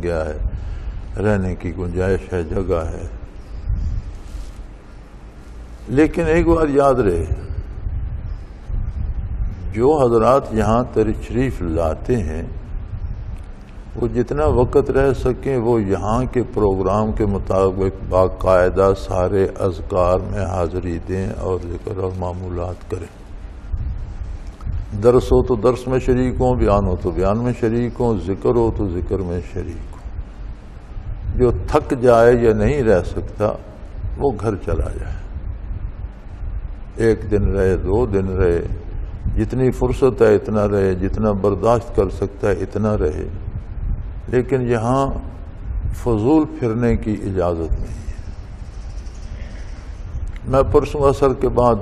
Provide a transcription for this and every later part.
گیا ہے، رہنے کی گنجائش ہے، جگہ ہے۔ لیکن ایک بات یاد رہے، جو حضرات یہاں تشریف لاتے ہیں وہ جتنا وقت رہ سکیں وہ یہاں کے پروگرام کے مطابق باقاعدہ سارے اذکار میں حاضری دیں اور ذکر اور معمولات کریں۔ درس ہو تو درس میں شریک ہوں، بیان ہو تو بیان میں شریک ہوں، ذکر ہو تو ذکر میں شریک ہوں۔ جو تھک جائے یا نہیں رہ سکتا وہ گھر چلا جائے، 1 دن رہے، 2 دن رہے، جتنی فرصت ہے اتنا رہے، جتنا برداشت کر سکتا ہے اتنا رہے، لیکن یہاں فضول پھرنے کی اجازت نہیں ہے۔ میں پرسوں عصر کے بعد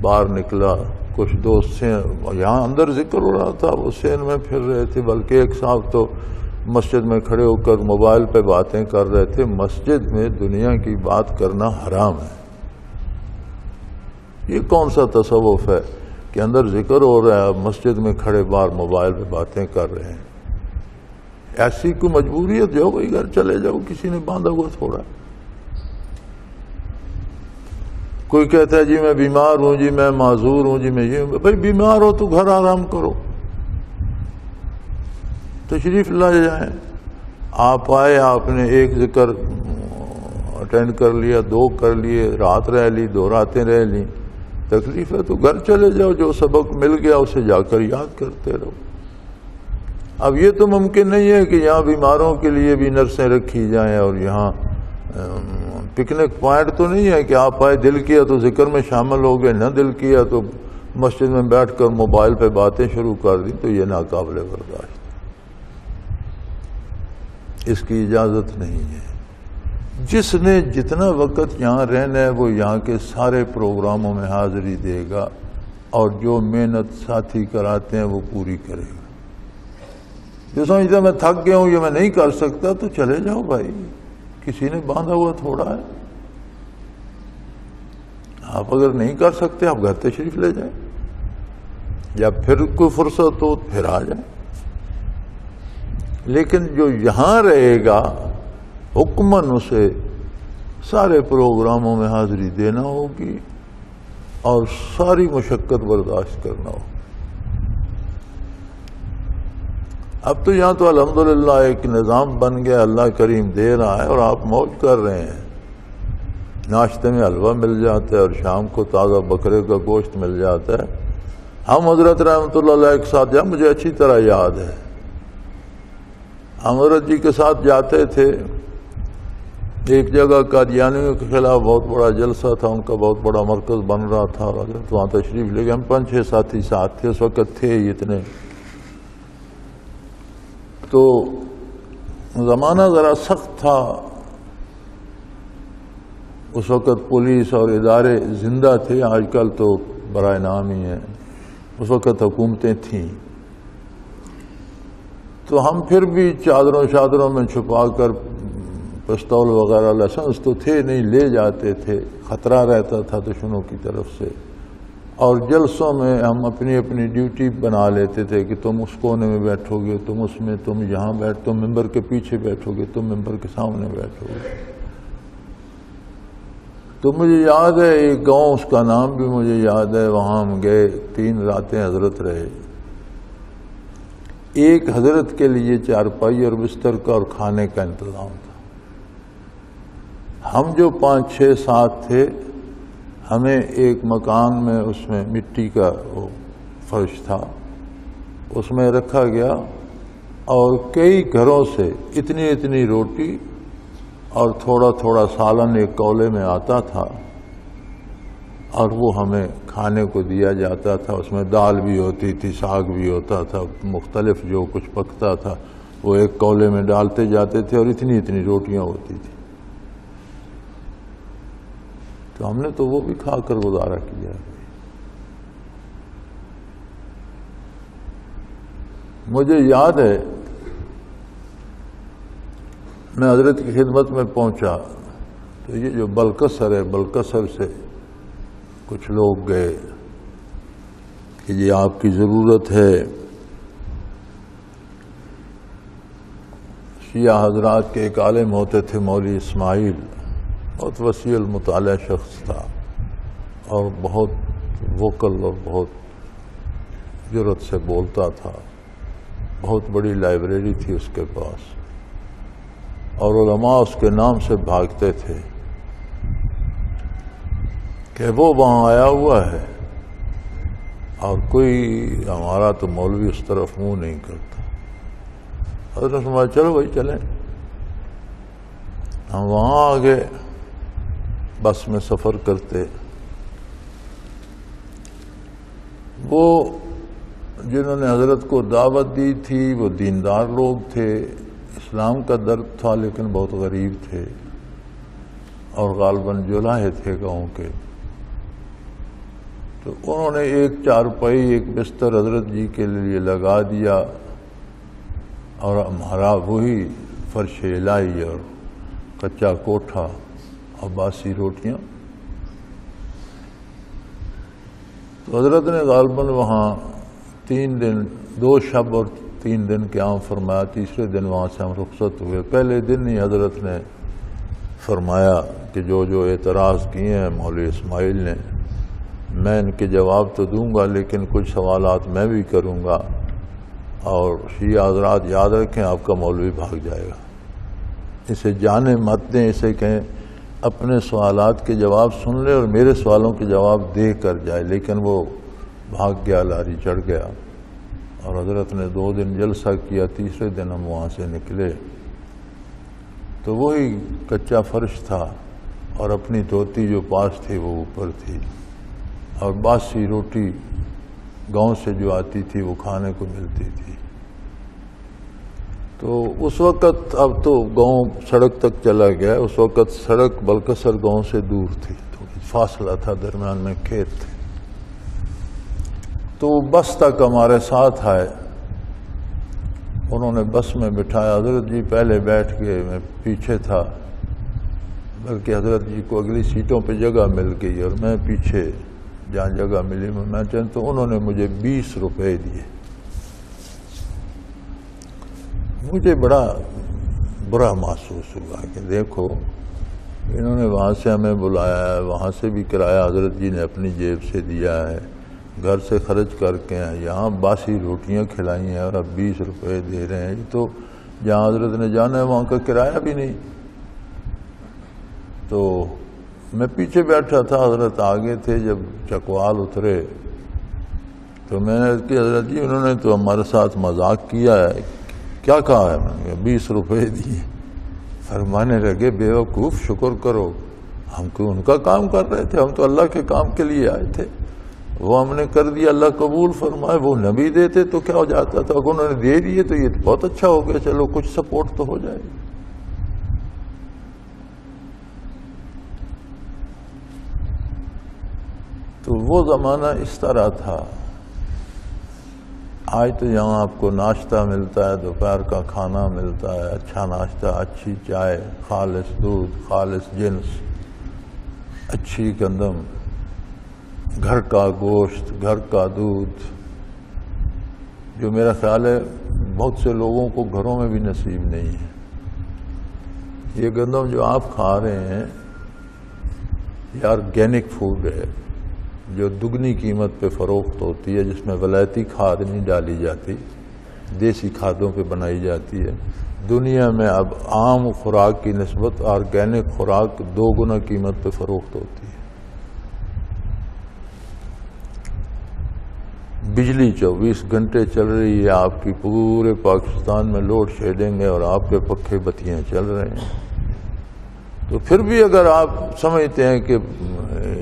باہر نکلا، کچھ دوست سے یہاں اندر ذکر ہو رہا تھا، وہ سین میں پھر رہے تھے، بلکہ ایک صاحب تو مسجد میں کھڑے ہو کر موبائل پہ باتیں کر رہے تھے۔ مسجد میں دنیا کی بات کرنا حرام ہے۔ یہ کون سا تصوف ہے کہ اندر ذکر ہو رہا ہے، مسجد میں کھڑے باہر موبائل پہ باتیں کر رہے ہیں؟ ایسی کوئی مجبوریت جو بھائی گھر چلے جاؤ، کسی نے باندھا ہوا تھوڑا ہے۔ کوئی کہتا ہے جی میں بیمار ہوں، جی میں معذور ہوں، جی میں یہ ہوں۔ بھائی بیمار ہو تو گھر آرام کرو، تشریف لائے جائیں۔ آپ آئے، آپ نے 1 ذکر اٹینڈ کر لیا، 2 کر لیے، رات رہ لی، 2 راتیں رہ لیں، تکلیف ہے تو گھر چلے جاؤ، جو سبق مل گیا اسے جا کر یاد کرتے رہو۔ اب یہ تو ممکن نہیں ہے کہ یہاں بیماروں کے لیے بھی نرسیں رکھی جائیں، اور یہاں پکنک پوائنٹ تو نہیں ہے کہ آپ آئے، دل کیا تو ذکر میں شامل ہو گئے، نہ دل کیا تو مسجد میں بیٹھ کر موبائل پہ باتیں شروع کر دی، تو یہ ناقابل برداشت، اس کی اجازت نہیں ہے۔ جس نے جتنا وقت یہاں رہنا ہے وہ یہاں کے سارے پروگراموں میں حاضری دے گا، اور جو محنت ساتھی کراتے ہیں وہ پوری کرے گا۔ جو سمجھتا میں تھک گیا ہوں، یہ میں نہیں کر سکتا، تو چلے جاؤ بھائی، کسی نے باندھا ہوا تھوڑا ہے۔ آپ اگر نہیں کر سکتے آپ گھر تشریف لے جائیں، یا پھر کوئی فرصت ہو پھر آ جائیں۔ لیکن جو یہاں رہے گا حکماً اسے سارے پروگراموں میں حاضری دینا ہوگی اور ساری مشقت برداشت کرنا ہوگی۔ اب تو یہاں تو الحمدللہ ایک نظام بن گیا، اللہ کریم دے رہا ہے اور آپ موج کر رہے ہیں۔ ناشتے میں حلوہ مل جاتا ہے اور شام کو تازہ بکرے کا گوشت مل جاتا ہے۔ ہم حضرت رحمۃ اللہ علیہ کے ساتھ مجھے اچھی طرح یاد ہے، ہم حضرت جی کے ساتھ جاتے تھے ایک جگہ، قادیانیوں کے خلاف بہت بڑا جلسہ تھا، ان کا بہت بڑا مرکز بن رہا تھا، اور حضرت وہاں تشریف لے گئے۔ ہم 5-6 ساتھی ساتھ تھے، اس وقت تھے ہی اتنے۔ تو زمانہ ذرا سخت تھا، اس وقت پولیس اور ادارے زندہ تھے، آج کل تو برائے نام ہی ہیں، اس وقت حکومتیں تھیں۔ تو ہم پھر بھی چادروں میں چھپا کر پستول وغیرہ، لائسنس تو تھے نہیں، لے جاتے تھے، خطرہ رہتا تھا دشمنوں کی طرف سے۔ اور جلسوں میں ہم اپنی اپنی ڈیوٹی بنا لیتے تھے کہ تم اس کونے میں بیٹھو گے، تم اس میں، تم یہاں بیٹھ، تم ممبر کے پیچھے بیٹھو گے، تم ممبر کے سامنے بیٹھو گے۔ تو مجھے یاد ہے ایک گاؤں، اس کا نام بھی مجھے یاد ہے، وہاں ہم گئے، 3 راتیں حضرت رہے۔ ایک حضرت کے لیے چارپائی اور بستر کا اور کھانے کا انتظام تھا۔ ہم جو 5-6 ساتھ تھے، ہمیں ایک مکان میں، اس میں مٹی کا وہ فرش تھا، اس میں رکھا گیا، اور کئی گھروں سے اتنی روٹی اور تھوڑا تھوڑا سالن ایک کولے میں آتا تھا، اور وہ ہمیں کھانے کو دیا جاتا تھا۔ اس میں دال بھی ہوتی تھی، ساگ بھی ہوتا تھا، مختلف جو کچھ پکتا تھا وہ ایک کولے میں ڈالتے جاتے تھے، اور اتنی روٹیاں ہوتی تھی۔ تو ہم نے تو وہ بھی کھا کر گزارا کیا۔ مجھے یاد ہے میں حضرت کی خدمت میں پہنچا تو یہ جو بلکسر ہے، بلکسر سے کچھ لوگ گئے کہ یہ آپ کی ضرورت ہے۔ شیعہ حضرات کے ایک عالم ہوتے تھے مولوی اسماعیل، بہت وسیع المطالعہ شخص تھا اور بہت ووکل اور بہت جرأت سے بولتا تھا، بہت بڑی لائبریری تھی اس کے پاس، اور علماء اس کے نام سے بھاگتے تھے کہ وہ وہاں آیا ہوا ہے، اور کوئی ہمارا تو مولوی اس طرف منہ نہیں کرتا۔ حضرت فرمایا چلو بھائی چلیں۔ ہم وہاں آگے بس میں سفر کرتے، وہ جنہوں نے حضرت کو دعوت دی تھی وہ دیندار لوگ تھے، اسلام کا درد تھا لیکن بہت غریب تھے، اور غالباً جولاہے تھے گاؤں کے۔ تو انہوں نے ایک چارپائی ایک بستر حضرت جی کے لیے لگا دیا، اور ہمارا وہی فرش الہی اور کچا کوٹھا اور باسی روٹیاں۔ تو حضرت نے غالباً وہاں 3 دن 2 شب اور 3 دن قیام فرمایا۔ تیسرے دن وہاں سے ہم رخصت ہوئے۔ پہلے دن ہی حضرت نے فرمایا کہ جو جو اعتراض کیے ہیں مولوی اسماعیل نے، میں ان کے جواب تو دوں گا لیکن کچھ سوالات میں بھی کروں گا، اور شیعہ حضرات یاد رکھیں آپ کا مولوی بھاگ جائے گا، اسے جانے مت دیں، اسے کہیں اپنے سوالات کے جواب سن لے اور میرے سوالوں کے جواب دے کر جائے۔ لیکن وہ بھاگ گیا، لاری چڑھ گیا، اور حضرت نے 2 دن جلسہ کیا۔ تیسرے دن ہم وہاں سے نکلے تو وہی کچا فرش تھا، اور اپنی دھوتی جو پاس تھی وہ اوپر تھی، اور باسی روٹی گاؤں سے جو آتی تھی وہ کھانے کو ملتی تھی۔ تو اس وقت اب تو گاؤں سڑک تک چلا گیا، اس وقت سڑک بلکسر گاؤں سے دور تھی، تو فاصلہ تھا، درمیان میں کھیت تھے۔ تو بس تک ہمارے ساتھ آئے، انہوں نے بس میں بٹھایا، حضرت جی پہلے بیٹھ گئے، میں پیچھے تھا، بلکہ حضرت جی کو اگلی سیٹوں پہ جگہ مل گئی اور میں پیچھے جہاں جگہ ملی میں تو انہوں نے مجھے 20 روپے دیے۔ مجھے بڑا برا محسوس ہوا کہ دیکھو انہوں نے وہاں سے ہمیں بلایا ہے، وہاں سے بھی کرایہ حضرت جی نے اپنی جیب سے دیا ہے، گھر سے خرچ کر کے ہیں، یہاں باسی روٹیاں کھلائی ہیں اور اب 20 روپے دے رہے ہیں۔ تو جہاں حضرت نے جانا ہے وہاں کا کرایہ بھی نہیں۔ تو میں پیچھے بیٹھا تھا، حضرت آگے تھے۔ جب چکوال اترے تو میں نے کہ حضرت جی انہوں نے تو ہمارے ساتھ مذاق کیا ہے، کیا کہا ہے؟ میں نے کہا 20 روپے دیے۔ فرمانے لگے بیوقوف شکر کرو، ہم کو ان کا کام کر رہے تھے، ہم تو اللہ کے کام کے لیے آئے تھے، وہ ہم نے کر دیا، اللہ قبول فرمائے۔ وہ نبی دیتے تو کیا ہو جاتا تھا، اگر انہوں نے دے دیے تو یہ بہت اچھا ہو گیا، چلو کچھ سپورٹ تو ہو جائے گی۔ تو وہ زمانہ اس طرح تھا۔ آج تو یہاں آپ کو ناشتہ ملتا ہے، دوپہر کا کھانا ملتا ہے، اچھا ناشتہ، اچھی چائے، خالص دودھ، خالص جنس، اچھی گندم، گھر کا گوشت، گھر کا دودھ، جو میرا خیال ہے بہت سے لوگوں کو گھروں میں بھی نصیب نہیں ہے۔ یہ گندم جو آپ کھا رہے ہیں یہ آرگینک فوڈ ہے، جو دگنی قیمت پہ فروخت ہوتی ہے، جس میں ولایتی کھاد نہیں ڈالی جاتی، دیسی کھادوں پہ بنائی جاتی ہے۔ دنیا میں اب عام خوراک کی نسبت آرگینک خوراک 2 گنا قیمت پہ فروخت ہوتی ہے۔ بجلی 24 گھنٹے چل رہی ہے آپ کی، پورے پاکستان میں لوڈ شیڈنگ ہے اور آپ کے پکے بتیاں چل رہے ہیں۔ تو پھر بھی اگر آپ سمجھتے ہیں کہ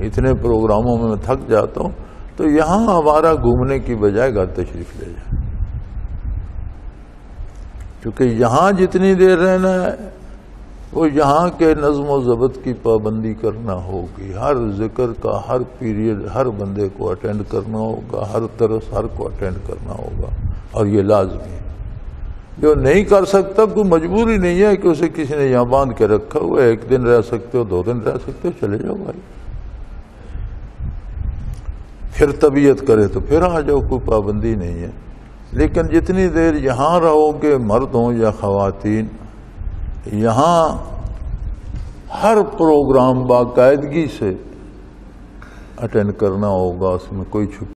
اتنے پروگراموں میں تھک جاتا ہوں، تو یہاں ہمارا گھومنے کی بجائے گھر تشریف لے جائیں، کیونکہ یہاں جتنی دیر رہنا ہے وہ یہاں کے نظم و ضبط کی پابندی کرنا ہوگی، ہر ذکر کا ہر پیریڈ ہر بندے کو اٹینڈ کرنا ہوگا، ہر درس ہر کو اٹینڈ کرنا ہوگا، اور یہ لازمی ہے۔ جو نہیں کر سکتا کوئی مجبوری نہیں ہے کہ اسے کسی نے یہاں باندھ کے رکھا ہوا ہے، 1 دن رہ سکتے ہو، 2 دن رہ سکتے ہو، چلے جاؤ بھائی، پھر طبیعت کرے تو پھر آ جاؤ، کوئی پابندی نہیں ہے۔ لیکن جتنی دیر یہاں رہو گے، مرد ہوں یا خواتین، یہاں ہر پروگرام باقاعدگی سے اٹینڈ کرنا ہوگا، اس میں کوئی چھٹی